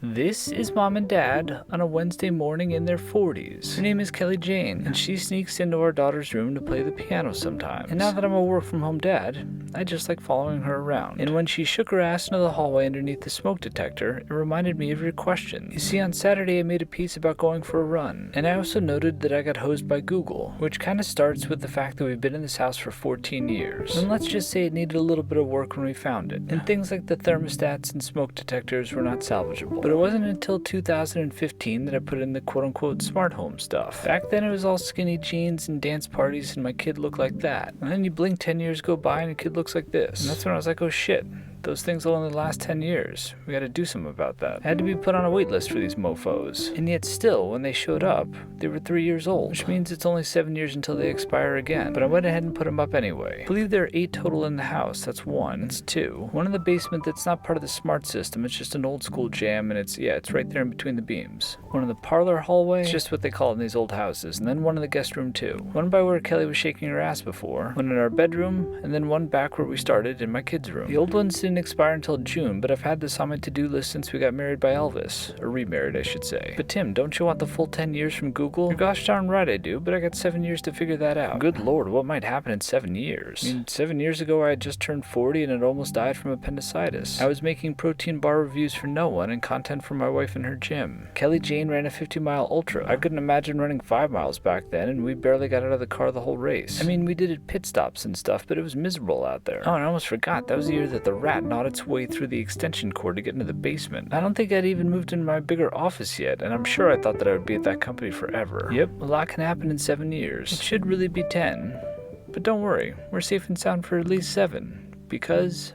This is Mom and Dad on a Wednesday morning in their 40s. Her name is Kelly Jane, and she sneaks into our daughter's room to play the piano sometimes. And now that I'm a work-from-home dad, I just like following her around. And when she shook her ass into the hallway underneath the smoke detector, it reminded me of your question. You see, on Saturday I made a piece about going for a run, and I also noted that I got hosed by Google, which kind of starts with the fact that we've been in this house for 14 years. And let's just say it needed a little bit of work when we found it. And things like the thermostats and smoke detectors were not salvageable. But it wasn't until 2015 that I put in the quote-unquote smart home stuff. Back then it was all skinny jeans and dance parties and my kid looked like that. And then you blink 10 years go by and your kid looks like this. And that's when I was like, oh shit. Those things will only last 10 years. We gotta do something about that. I had to be put on a wait list for these mofos. And yet still, when they showed up, they were 3 years old, which means it's only 7 years until they expire again. But I went ahead and put them up anyway. I believe there are 8 total in the house. That's 1. It's 2. One in the basement that's not part of the smart system. It's just an old school jam, and it's right there in between the beams. One in the parlor hallway. It's just what they call it in these old houses. And then one in the guest room too. One by where Kelly was shaking her ass before. One in our bedroom, and then one back where we started in my kids' room. The old ones didn't expire until June, but I've had this on my to-do list since we got married by Elvis. Or remarried, I should say. But Tim, don't you want the full 10 years from Google? You're gosh darn right I do, but I got 7 years to figure that out. Good lord, what might happen in 7 years? I mean, 7 years ago I had just turned 40 and had almost died from appendicitis. I was making protein bar reviews for no one and content for my wife in her gym. Kelly Jane ran a 50-mile ultra. I couldn't imagine running 5 miles back then, and we barely got out of the car the whole race. I mean, we did it pit stops and stuff, but it was miserable out there. Oh, and I almost forgot, that was the year that the rat gnawed its way through the extension cord to get into the basement. I don't think I'd even moved into my bigger office yet, and I'm sure I thought that I would be at that company forever. Yep, a lot can happen in 7 years. It should really be 10. But don't worry, we're safe and sound for at least 7. Because